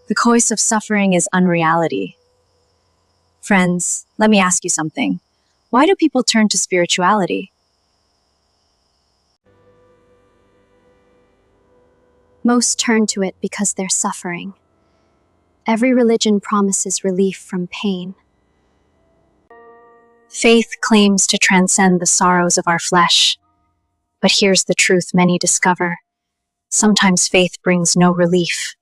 The cause of suffering is unreality. Friends, let me ask you something. Why do people turn to spirituality? Most turn to it because they're suffering. Every religion promises relief from pain. Faith claims to transcend the sorrows of our flesh. But here's the truth many discover. Sometimes faith brings no relief.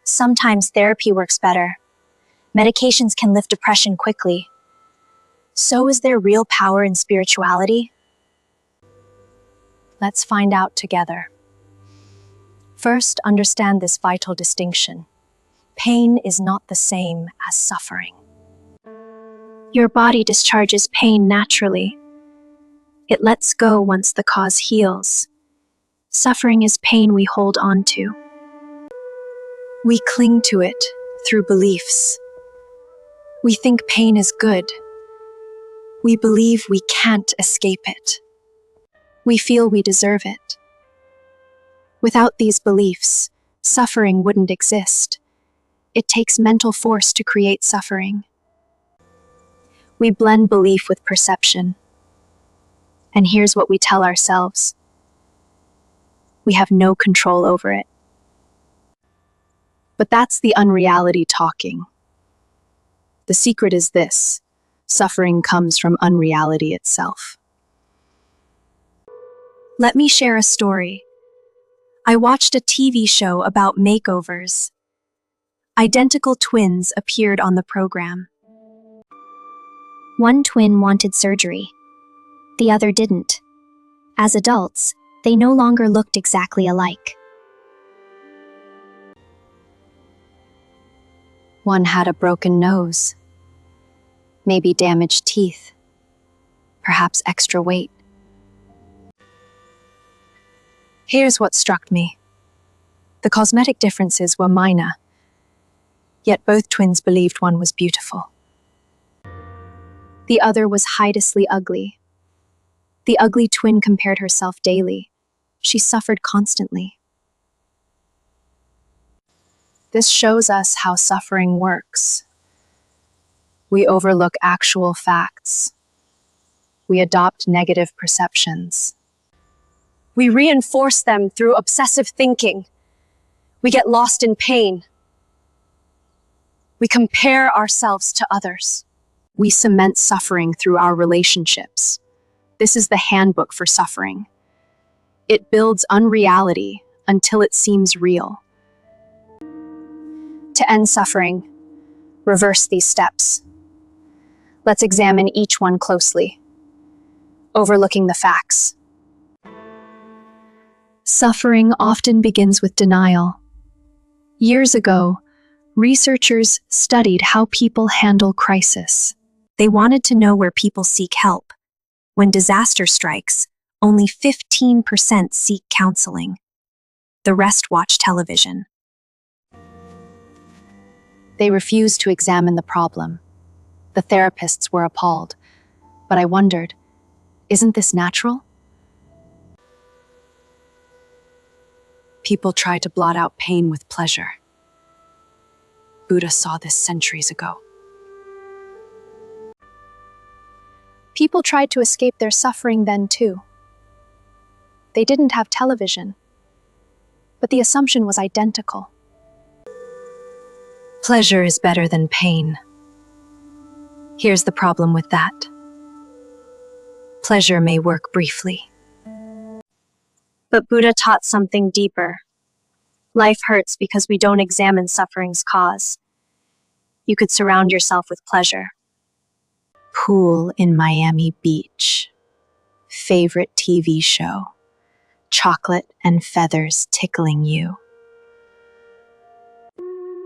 Sometimes therapy works better. Medications can lift depression quickly. So is there real power in spirituality? Let's find out together. First, understand this vital distinction. Pain is not the same as suffering. Your body discharges pain naturally. It lets go once the cause heals. Suffering is pain we hold on to. We cling to it through beliefs. We think pain is good. We believe we can't escape it. We feel we deserve it. Without these beliefs, suffering wouldn't exist. It takes mental force to create suffering. We blend belief with perception. And here's what we tell ourselves. We have no control over it. But that's the unreality talking. The secret is this: suffering comes from unreality itself. Let me share a story. I watched a TV show about makeovers. Identical twins appeared on the program. One twin wanted surgery. The other didn't. As adults, they no longer looked exactly alike. One had a broken nose, maybe damaged teeth, perhaps extra weight. Here's what struck me. The cosmetic differences were minor, yet both twins believed one was beautiful. The other was hideously ugly. The ugly twin compared herself daily. She suffered constantly. This shows us how suffering works. We overlook actual facts. We adopt negative perceptions. We reinforce them through obsessive thinking. We get lost in pain. We compare ourselves to others. We cement suffering through our relationships. This is the handbook for suffering. It builds unreality until it seems real. To end suffering, reverse these steps. Let's examine each one closely, overlooking the facts. Suffering often begins with denial. Years ago, researchers studied how people handle crisis. They wanted to know where people seek help. When disaster strikes, only 15% seek counseling. The rest watch television. They refused to examine the problem. The therapists were appalled. But I wondered, isn't this natural? People try to blot out pain with pleasure. Buddha saw this centuries ago. People tried to escape their suffering then too. They didn't have television, but the assumption was identical. Pleasure is better than pain. Here's the problem with that. Pleasure may work briefly. But Buddha taught something deeper. Life hurts because we don't examine suffering's cause. You could surround yourself with pleasure. Pool in Miami Beach. Favorite TV show. Chocolate and feathers tickling you.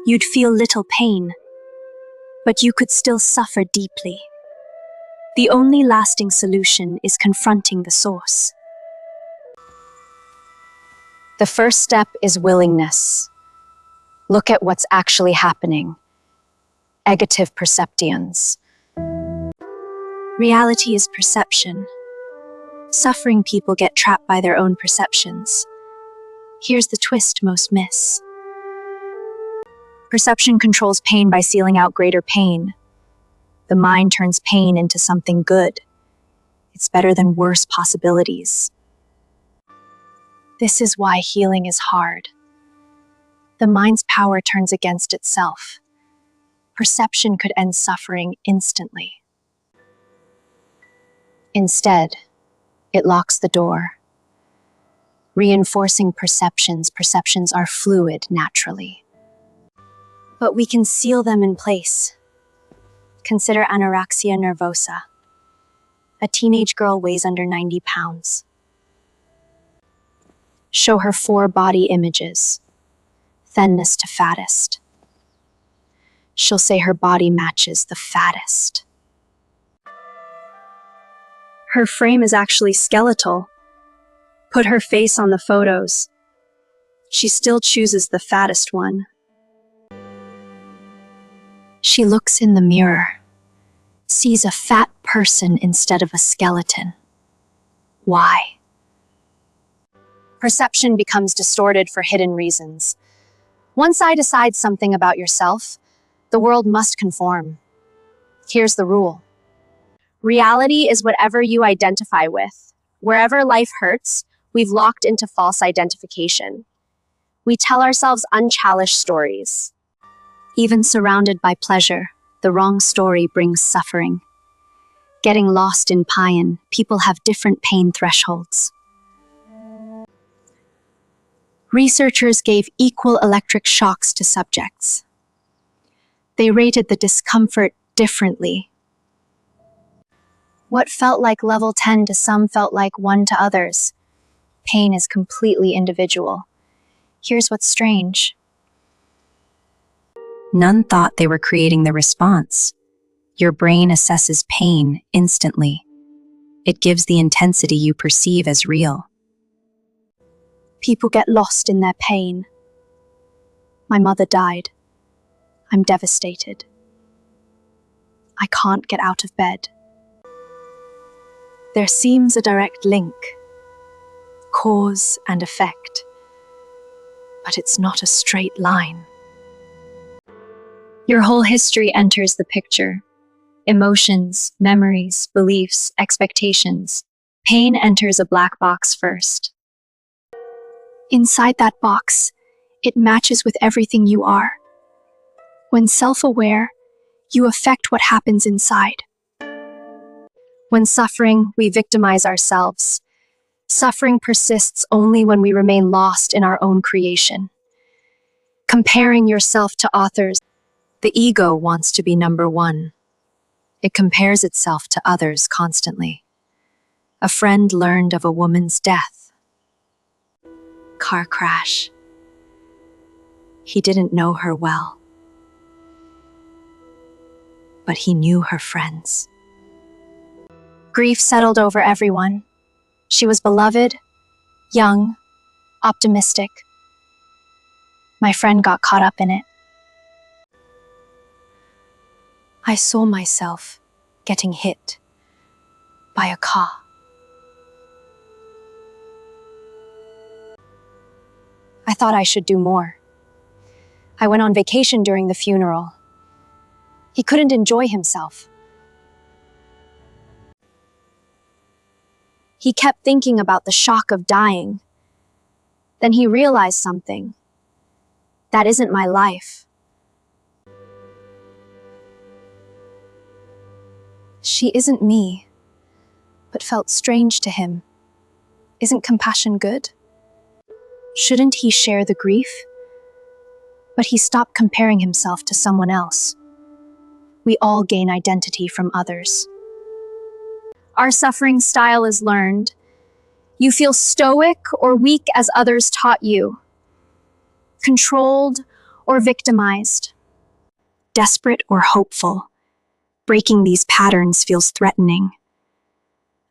You'd feel little pain, but you could still suffer deeply. The only lasting solution is confronting the source. The first step is willingness. Look at what's actually happening. Negative perceptions. Reality is perception. Suffering people get trapped by their own perceptions. Here's the twist most miss. Perception controls pain by sealing out greater pain. The mind turns pain into something good. It's better than worse possibilities. This is why healing is hard. The mind's power turns against itself. Perception could end suffering instantly. Instead, it locks the door. Reinforcing perceptions are fluid naturally. But we can seal them in place. Consider anorexia nervosa. A teenage girl weighs under 90 pounds. Show her 4 body images, thinness to fattest. She'll say her body matches the fattest. Her frame is actually skeletal. Put her face on the photos. She still chooses the fattest one. She looks in the mirror, sees a fat person instead of a skeleton. Why? Perception becomes distorted for hidden reasons. Once I decide something about yourself, the world must conform. Here's the rule. Reality is whatever you identify with. Wherever life hurts, we've locked into false identification. We tell ourselves unchallenged stories. Even surrounded by pleasure, the wrong story brings suffering. Getting lost in pain, people have different pain thresholds. Researchers gave equal electric shocks to subjects. They rated the discomfort differently. What felt like level 10 to some felt like 1 to others. Pain is completely individual. Here's what's strange. None thought they were creating the response. Your brain assesses pain instantly. It gives the intensity you perceive as real. People get lost in their pain. My mother died. I'm devastated. I can't get out of bed. There seems a direct link, cause and effect, but it's not a straight line. Your whole history enters the picture. Emotions, memories, beliefs, expectations. Pain enters a black box first. Inside that box, it matches with everything you are. When self-aware, you affect what happens inside. When suffering, we victimize ourselves. Suffering persists only when we remain lost in our own creation. Comparing yourself to authors, the ego wants to be number 1. It compares itself to others constantly. A friend learned of a woman's death. Car crash. He didn't know her well, but he knew her friends. Grief settled over everyone. She was beloved, young, optimistic. My friend got caught up in it. I saw myself getting hit by a car. I thought I should do more. I went on vacation during the funeral. He couldn't enjoy himself. He kept thinking about the shock of dying. Then he realized something. That isn't my life. She isn't me, but felt strange to him. Isn't compassion good? Shouldn't he share the grief? But he stopped comparing himself to someone else. We all gain identity from others. Our suffering style is learned. You feel stoic or weak as others taught you. Controlled or victimized. Desperate or hopeful. Breaking these patterns feels threatening.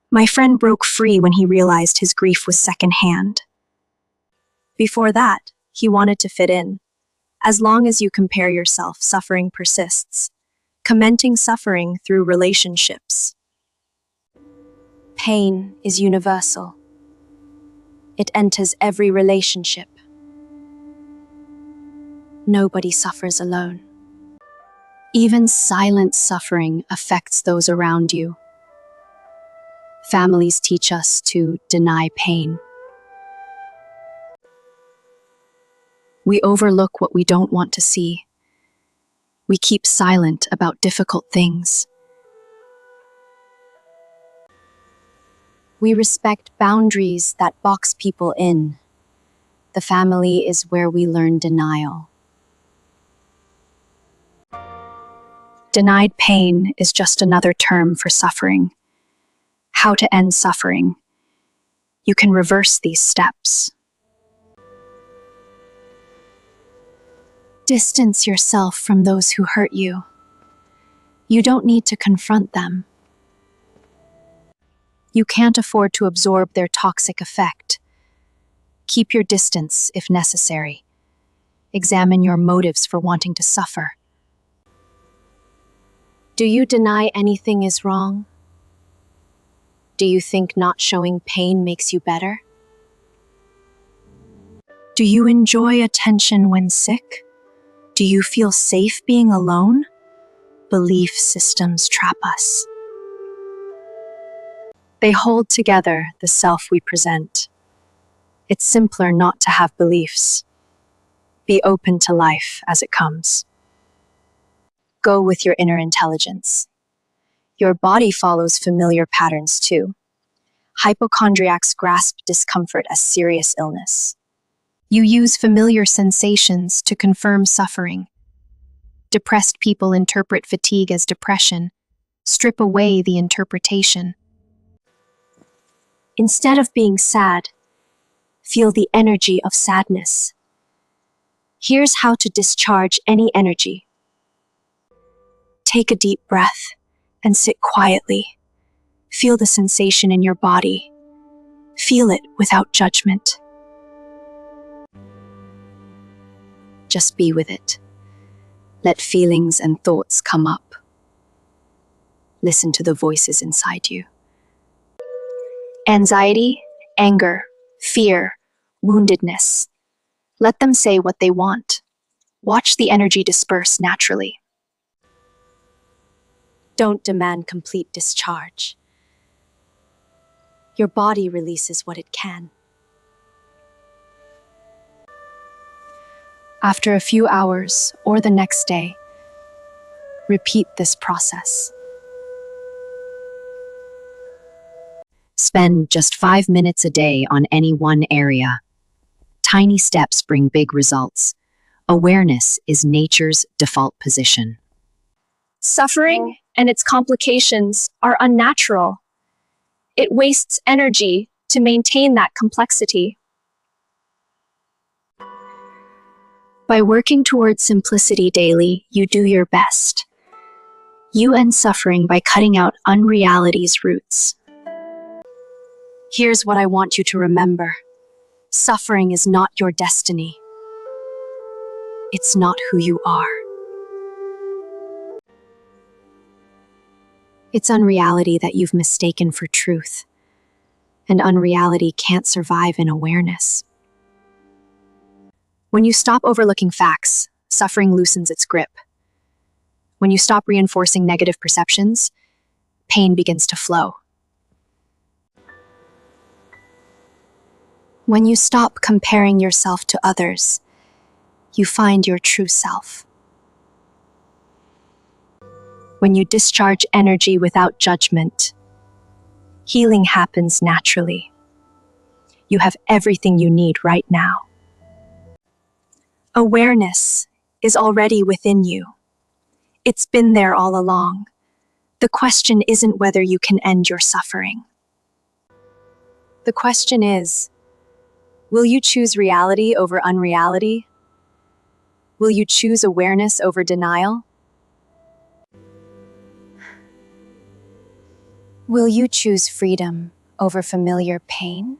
My friend broke free when he realized his grief was secondhand. Before that, he wanted to fit in. As long as you compare yourself, suffering persists. Commenting suffering through relationships. Pain is universal. It enters every relationship. Nobody suffers alone. Even silent suffering affects those around you. Families teach us to deny pain. We overlook what we don't want to see. We keep silent about difficult things. We respect boundaries that box people in. The family is where we learn denial. Denied pain is just another term for suffering. How to end suffering. You can reverse these steps. Distance yourself from those who hurt you. You don't need to confront them. You can't afford to absorb their toxic effect. Keep your distance if necessary. Examine your motives for wanting to suffer. Do you deny anything is wrong? Do you think not showing pain makes you better? Do you enjoy attention when sick? Do you feel safe being alone? Belief systems trap us. They hold together the self we present. It's simpler not to have beliefs. Be open to life as it comes. Go with your inner intelligence. Your body follows familiar patterns too. Hypochondriacs grasp discomfort as serious illness. You use familiar sensations to confirm suffering. Depressed people interpret fatigue as depression. Strip away the interpretation. Instead of being sad, feel the energy of sadness. Here's how to discharge any energy. Take a deep breath and sit quietly. Feel the sensation in your body. Feel it without judgment. Just be with it. Let feelings and thoughts come up. Listen to the voices inside you. Anxiety, anger, fear, woundedness. Let them say what they want. Watch the energy disperse naturally. Don't demand complete discharge. Your body releases what it can. After a few hours or the next day, repeat this process. Spend just 5 minutes a day on any one area. Tiny steps bring big results. Awareness is nature's default position. Suffering and its complications are unnatural. It wastes energy to maintain that complexity. By working towards simplicity daily, you do your best. You end suffering by cutting out unreality's roots. Here's what I want you to remember. Suffering is not your destiny. It's not who you are. It's unreality that you've mistaken for truth. And unreality can't survive in awareness. When you stop overlooking facts, suffering loosens its grip. When you stop reinforcing negative perceptions, pain begins to flow. When you stop comparing yourself to others, you find your true self. When you discharge energy without judgment, healing happens naturally. You have everything you need right now. Awareness is already within you. It's been there all along. The question isn't whether you can end your suffering. The question is, will you choose reality over unreality? Will you choose awareness over denial? Will you choose freedom over familiar pain?